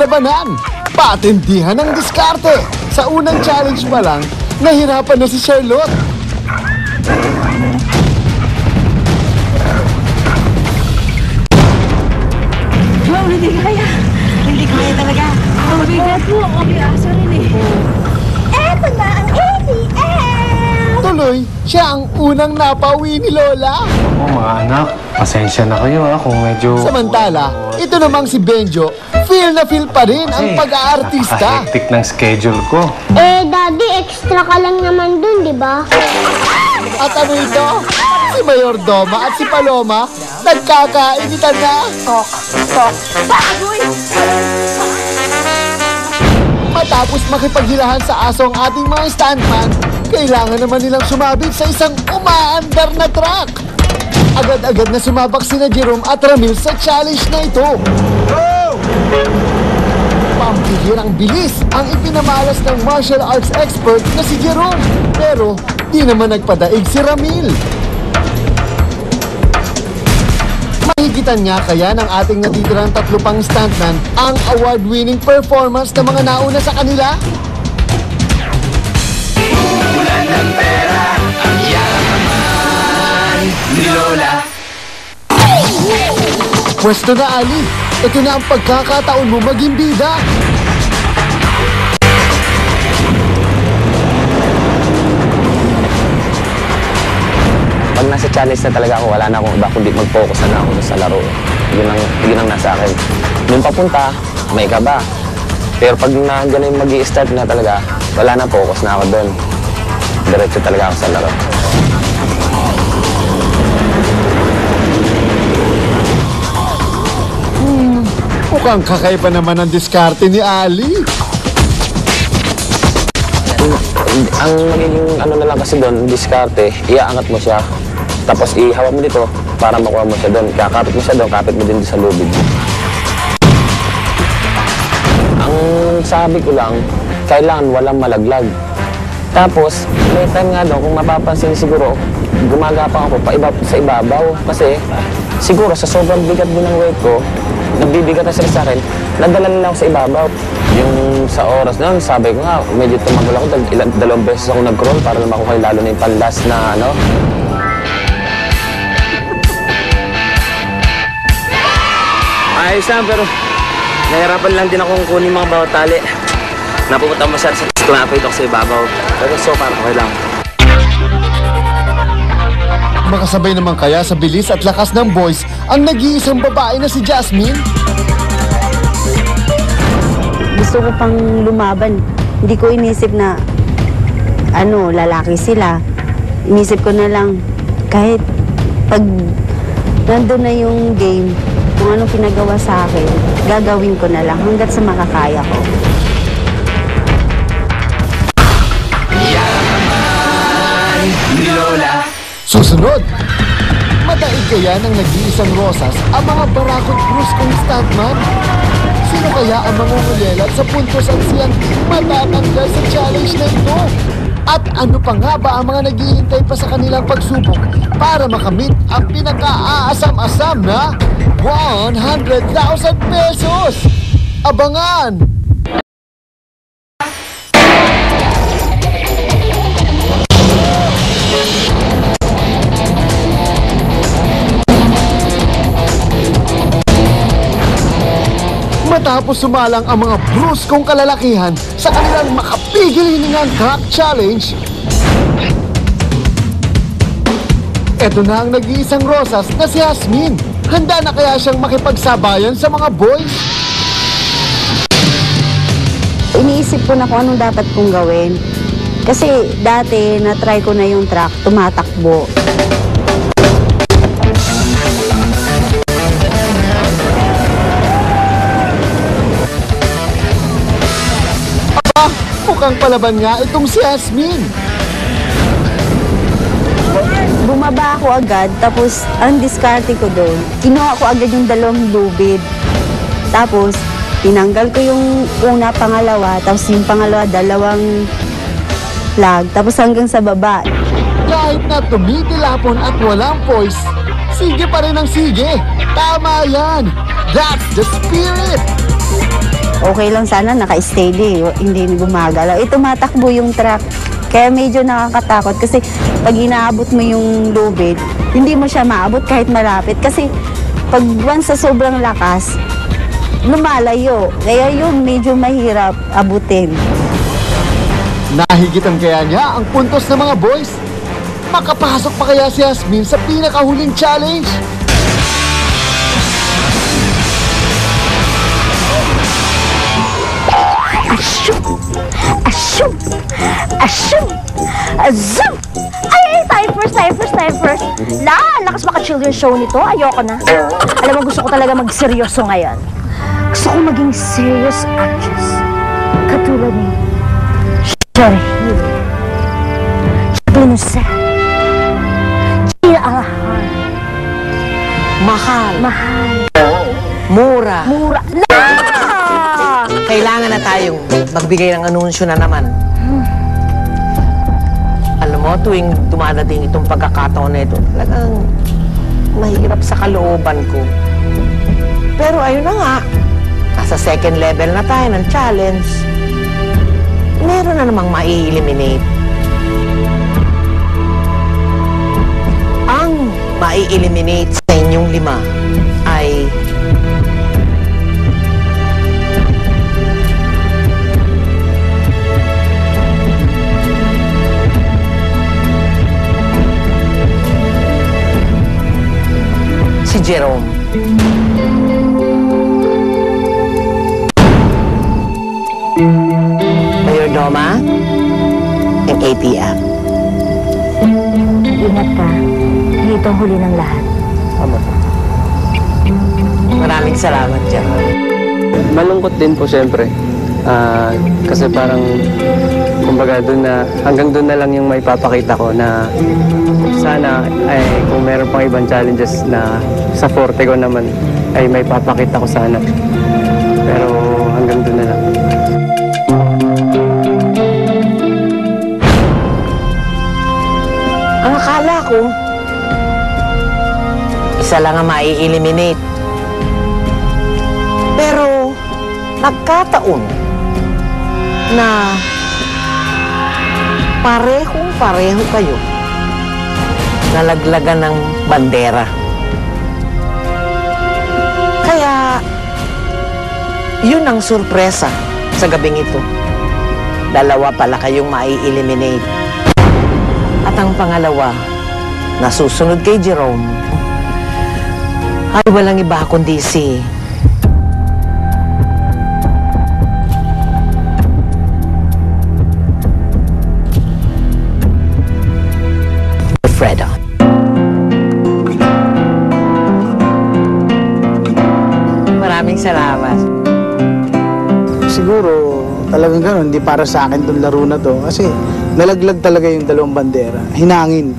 labanan. Patindihan ng diskarte. Sa unang challenge pa lang, nahirapan na si Charlotte. Wow, hindi kaya. Hindi kaya talaga. Oh my God po. Okay, sorry eh. Eto na ang ATM! Tuloy, siya ang unang napauwi ni Lola. Mga anak, pasensya na kayo kung medyo... Samantala, ito namang si Benjo, feel na feel pa rin ang pag-aartista. Napaka-hectic ng schedule ko. Daddy, extra ka lang naman dun, di ba? At ano ito? Si Mayordoma at si Paloma, nagkakainitan na. Bagoy! Matapos makipaghilahan sa aso ang ating mga stuntman, kailangan naman nilang sumabit sa isang umaandar na truck. Agad-agad na sumabak sina Jerome at Ramil sa challenge na ito. Pampihirang bilis ang ipinamalas ng martial arts expert na si Jerome. Pero di naman nagpadaig si Ramil. Mahigitan nga kaya ng ating natitirang 3 pang stuntman ang award-winning performance ng mga nauna sa kanila? Ulan ng pera, ang yaman ni Lola. Pwesto na, Ali. Ito na ang pagkakataon mo maging bida. Pag nasa challenge na talaga ako, wala na akong iba kundi mag-focus na ako sa laro. Yun ang nasa akin. Nung papunta, may kaba. Pero pag nandiyan na yung mag-i-start na talaga, wala na, focus na ako doon. Diretso talaga ako sa laro. Mukhang kakaiba naman ang diskarte ni Ali. Ang magiging ano na lang kasi doon, diskarte, iaangat mo siya. Tapos ihawak mo dito para makuha mo siya doon. Kakapit mo siya doon, kapit mo din sa lubid. Ang sabi ko lang, kailangan walang malaglag. Tapos, may time nga doon, kung mapapansin siguro, gumagapang ako sa ibabaw. Kasi siguro sa sobrang bigat din ng weight ko, nagbibigat na sila sa akin, nadala nila ako sa ibabaw. Yung sa oras na yun, sabi ko nga, medyo tumagol ako, 2 beses ako nag-crawl para lang makuha lalo na yung panlas na ano. Ayos lang, pero nahirapan lang din akong kunin mga bawat tali. Napupunta masyado sa kumapit ako sa ibabaw. Pero so far, okay lang. Makasabay naman kaya sa bilis at lakas ng boys ang nag-iisang babae na si Jasmine? Gusto ko pang lumaban. Hindi ko inisip na, lalaki sila. Inisip ko na lang, kahit pag nandun na yung game, kung anong pinagawa sa akin, gagawin ko na lang hanggat sa makakaya ko. Yaman ni Lola. Susunod, madaig kaya ng nag-iisang rosas ang mga barakot bruskong stuntman? Sino kaya ang mangungulelat sa puntos at siyang matatanggal sa challenge na ito? At ano pa nga ba ang mga naghihintay pa sa kanilang pagsubok para makamit ang pinaka-aasam-asam na 100,000 pesos? Abangan! Matapos sumalang ang mga bruskong kalalakihan sa kanilang makapigil hiningang crack challenge, eto na ang nag-iisang rosas na si Jasmine. Handa na kaya siyang makipagsabayan sa mga boys? Iniisip ko na kung anong dapat kong gawin. Kasi dati, na-try ko na yung truck, tumatakbo. Mukhang palaban nga itong si Jasmine. Bumaba ako agad, tapos ang diskarte ko doon, kinuha ko agad yung 2 lubid. Tapos, tinanggal ko yung una, pangalawa, tapos yung pangalawa, 2 flag, tapos hanggang sa baba. Kahit na tumitilapon at walang voice, sige pa rin ang sige. Tama yan. That's the spirit. okay lang sana, naka-steady, hindi gumagalaw. Tumatakbo yung truck. Kaya medyo nakakatakot kasi pag inaabot mo yung lubid, hindi mo siya maabot kahit malapit. Kasi pag once sa sobrang lakas, lumalayo. Kaya yun, medyo mahirap abutin. Nahigitan kaya niya ang puntos ng mga boys? Makapasok pa kaya si Yasmin sa pinakahuling challenge? Ashum! Ashum! Ashum! Azum! Ay, tayo first. Lakas maka-children's show nito. Ayoko na. Alam mo, gusto ko talaga mag-seryoso ngayon. Gusto ko maging serious actress. Katulad ni Sharhil, Binusel, Gina Alahan. Mahal. Mura. Kailangan na tayong magbigay ng anunsyo na naman. Alam mo, tuwing dumadating itong pagkakataon na ito, talagang mahirap sa kalooban ko. Pero ayun na nga, nasa second level na tayo ng challenge. Meron na namang mai-eliminate. Ang mai-eliminate sa inyong 5 ay si Jerome. Mayordomo and ATM. Ingat ka. Dito ang huli ng lahat. Maraming salamat, Jerome. Malungkot din po siyempre. Kasi parang, kumbaga hanggang doon na lang yung may papakita ko na sana ay kung meron pang ibang challenges na sa forte ko naman ay may papakita ko sana. Pero hanggang doon na lang. Ang akala ko, isa lang ang mai-eliminate. Pero nagkataon na parehong-pareho kayo nalaglagan ng bandera. Kaya, yun ang sorpresa sa gabing ito. 2 pala kayong mai-eliminate. At ang pangalawa, na susunod kay Jerome, ay walang iba kundi si Fredo. Maraming salamat. Siguro, talagang gano'n, hindi para sa akin itong laro na to. Kasi nalaglag talaga yung 2 bandera. Hinangin.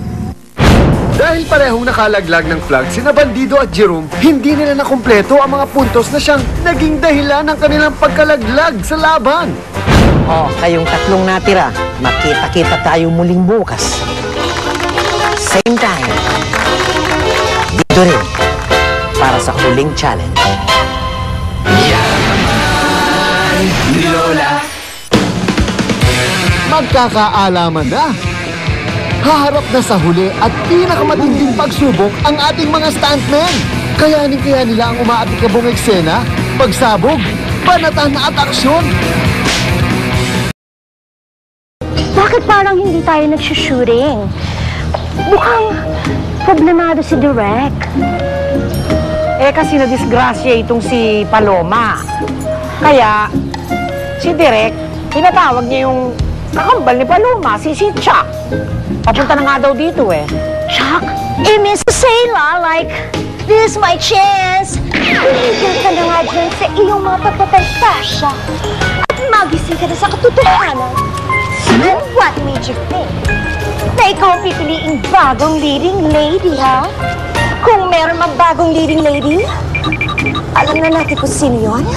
Dahil parehong nakalaglag ng flag sina Bandido at Jerome, hindi nila nakumpleto ang mga puntos na siyang naging dahilan ng kanilang pagkalaglag sa laban. Kayong 3 natira, makita-kita tayo muling bukas. Same time. Dito rin, para sa huling challenge. Yaman ni Lola. Magkakaalaman na. Haharap na sa huli at pinakamatinding pagsubok ang ating mga stuntmen. Kayanin kaya nila ang umaatikabong eksena, pagsabog, banatan at aksyon. Bakit parang hindi tayo nagsushooting? Mukhang problemado si Direk. Kasi na-disgrasya itong si Paloma. Kaya, si Direk, tinatawag niya yung kakambal ni Paloma, si Chuck. Papunta na nga daw dito Chuck, it means to say like, this is my chance. Tumigil ka na nga dyan sa iyong mga pagpapagpasya at magising ka na sa katotohanan. And what made you think na ikaw ang pipiliing bagong leading lady, ha? Kung meron mang bagong leading lady, alam na natin kung sino yun.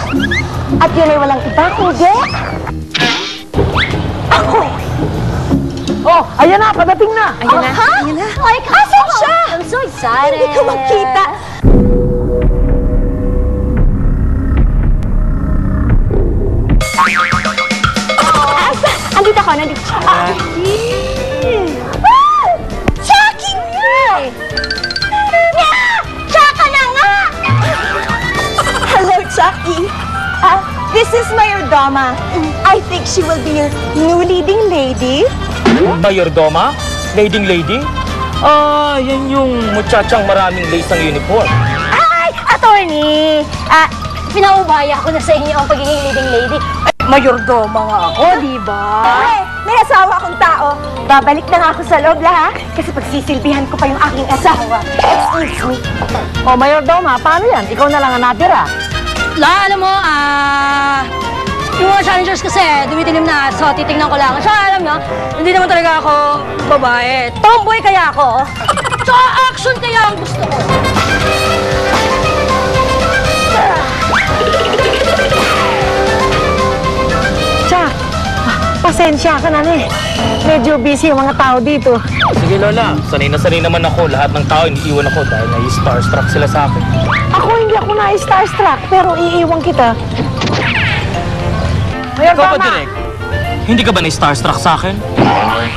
At yun ay walang iba kundi ako. Ayan na, padating na. Ayan na. Like, asan siya? I'm so excited. Hindi ko makita. nandito ka, nandito. Chucky nga! Chucky na nga! Hello, Chucky. This is Mayordoma. I think she will be your new leading lady. Mayordoma? Leading lady? Yan yung muchachang maraming lace ang uniform. Ay, attorney! Pinaubaya ko na sa inyo ang pagiging leading lady. Mayordoma nga ako, di ba? Ay, may asawa akong tao. Babalik na nga ako sa loob, ha? Kasi pagsisilbihan ko pa yung aking asawa. Excuse me. O, Mayordoma, paano yan? Ikaw na lang ang natira. Alam mo, yung mga challengers kasi, dumitilim na, so titingnan ko lang. So, alam nyo, hindi naman talaga ako babae. Tomboy kaya ako. So, action kaya ang gusto ko. Tsa, pasensya ka na eh. Medyo busy yung mga tao dito. Sige, Lola. Sanay naman ako. Lahat ng tao iniiwan ako dahil nai-starstruck sila sa akin. Ako hindi ako na-starstruck, pero iiwan kita. Ikaw ba, Direk? Hindi ka ba na-starstruck sa akin?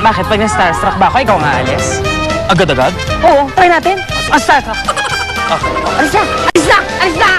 Bakit? Pag na-starstruck ba ako, ikaw nga alis? Agad-agad? Oo, try natin. Starstruck. Alis na! Alis na! Alis na!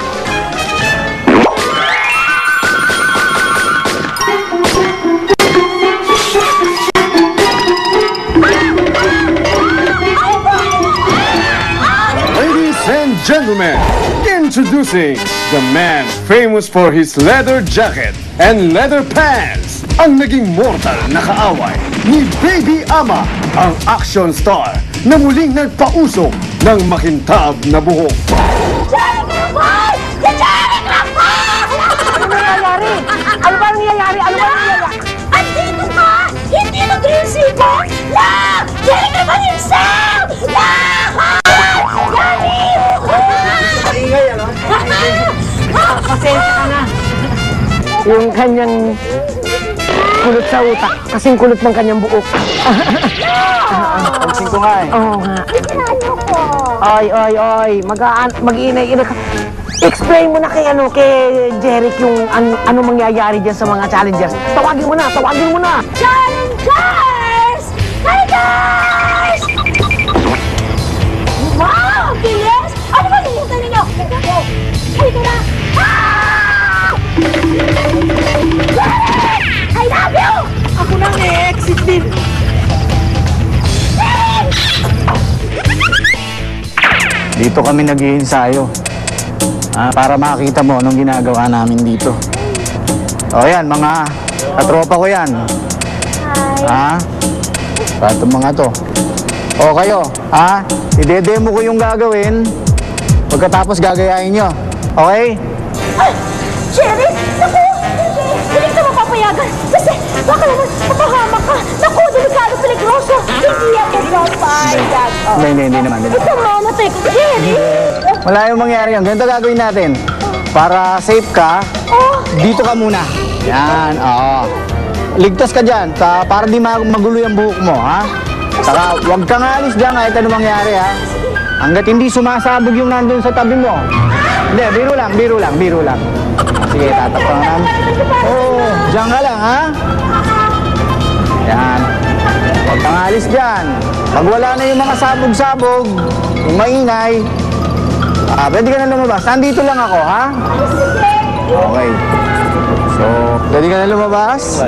Ladies and gentlemen, introducing the man famous for his leather jacket and leather pants, ang naging mortal na kaaway ni Baby Ama, ang action star na muling nagpausok ng makintab na buhok. Ano nangyayari? Ano ba nangyayari? Ano ba nangyayari? Andito ka! Hindi nag-resibo! La! Jerry naman himself! La! Ingay, ano? Pasensya ka na. Yung kanyang kulot sa utak, kasing kulot ng kanyang buhok. Pansin ko nga eh. Oo nga. Ano ko? Oy. Mag-iinay-inay ka. Explain mo na kay Jeric yung ano mangyayari dyan sa mga challengers. Tawagin mo na! Challengers! Hi, guys! Wow! Bilis! Ano ba nilimutan ninyo? Halika na! I love you! Ako nang i-exit din. Dito kami nag-iinsayo. Para makita mo anong ginagawa namin dito. O yan, mga katropa ko yan. Hi. Para itong mga to. O kayo, idedemo ko yung gagawin. Pagkatapos gagayahin nyo. Okay? Ay! Jerry! Naku! Hindi ka mapapayagan! Kasi baka naman mapahamak ka! Naku! Delikado, peligroso! Hindi ako papayag! Hindi naman. Ito mamatay ko, Jerry! Wala yung mangyari yan. Ganito gagawin natin. Para safe ka, dito ka muna. Yan, oo. Ligtas ka dyan, para di magulo yung buhok mo, ha? Saka huwag kang alis dyan kahit ano mangyari, ha? Hanggat hindi sumasabog yung nandun sa tabi mo. Hindi, biro lang. Sige, tatakpan namin. Oo, dyan ka lang, ha? Yan. Huwag kang alis dyan. Pag wala na yung mga sabog-sabog, yung maingay, pwede ka na lumabas. Nandito lang ako, ha? Okay. So, pwede ka na lumabas?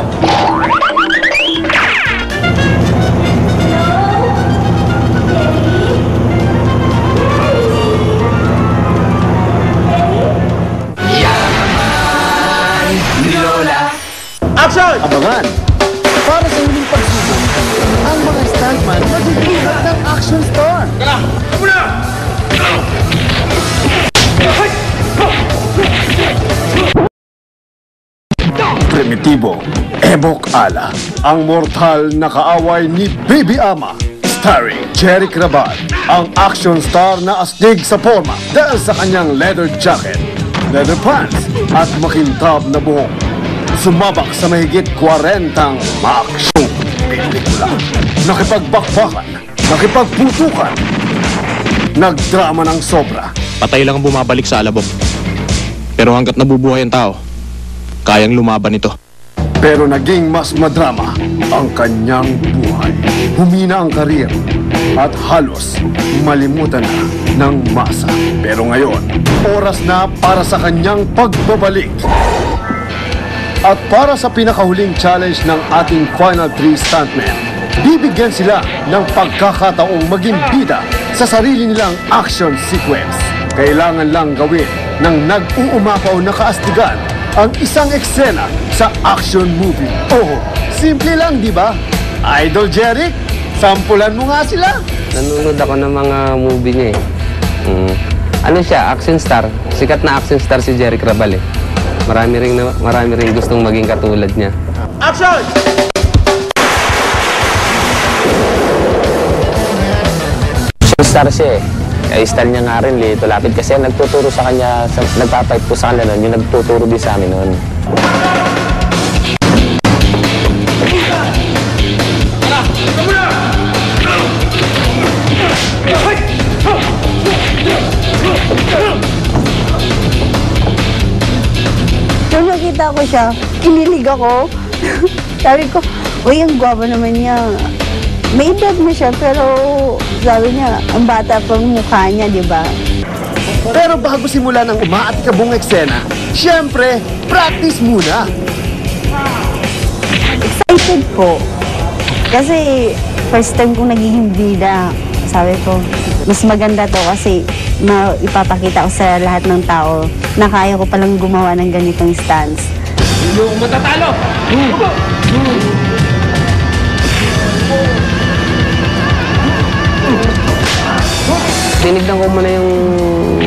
Action! Abangan! Para sa huling pagsubok, ang mga stuntman magigulat ng action star. Primitibo, Ebok Ala, ang mortal na kaaway ni Baby Ama. Starring Jeric Rabal, ang action star na astig sa forma dahil sa kanyang leather jacket, leather pants at makintab na buhok. Sumabak sa mahigit 40 maaksyong pelikula. Nakipagbakbakan, nakipagputukan, nagdrama ng sobra. Patay lang ang bumabalik sa alabok. Pero hanggat nabubuhay ang tao, kayang lumaban ito. Pero naging mas madrama ang kanyang buhay. Humina ang karir at halos malimutan na ng masa. Pero ngayon, oras na para sa kanyang pagbabalik. At para sa pinakahuling challenge ng ating Final 3 Stuntmen, bibigyan sila ng pagkakataong maging bida sa sarili nilang action sequence. Kailangan lang gawin ng nag-uumapaw na kaastigan ang isang eksena sa action movie. Oh, simple lang, di ba? Idol Jeric, sampulan mo nga sila. Nanonood ako ng mga movie niya eh. Ano siya, action star. Sikat na action star si Jeric Rabal eh. Marami ring gustong maging katulad niya. Action! Action star siya eh. Ay, style niya nga rin, Lito Lapid. Kasi nagtuturo sa kanya, nagpapipe po sa kanila nun, yung nagtuturo din sa amin nun. Nung nakita ko siya, kinilig ako. Sabi ko, uy, ang gwapo naman niya. May edad na siya, pero sabi niya, ang bata pa ang mukha niya, di ba? Pero bago simulan ang umaatikabong eksena, syempre, practice muna. Excited po. Kasi first time kong nagiging bida. Sabi ko, mas maganda to kasi ipapakita ko sa lahat ng tao na kaya ko palang gumawa ng ganitong stance. Yung matatalo! Tinignan ko muna yung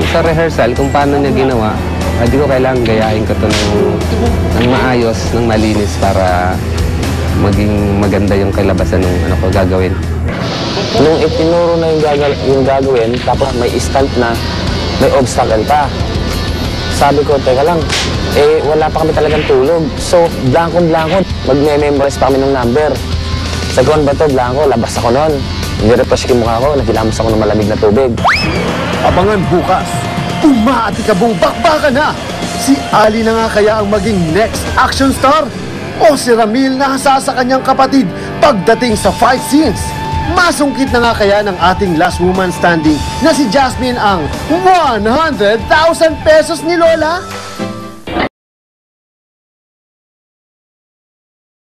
sa rehearsal kung paano niya ginawa. Di ko kailangan gayahin ko ito ng maayos, ng malinis para maging maganda yung kailabasan ng ano ko gagawin. Nung itinuro na yung gagawin, tapos may stunt na, may obstacle pa. Sabi ko, teka lang, wala pa kami talagang tulog. So, blanco-blanco, magme-memorize pa kami ng number. Saguan ba to, blanco, labas ako nun. Nireprush ko yung mukha ko, nagilamos ako ng malamig na tubig. Abangan bukas, umaatikabong bakbakan na! Si Ali na nga kaya ang maging next action star? O si Ramil na hasa sa kanyang kapatid pagdating sa fight scenes? Masungkit na nga kaya ng ating last woman standing na si Jasmine ang 100,000 pesos ni Lola?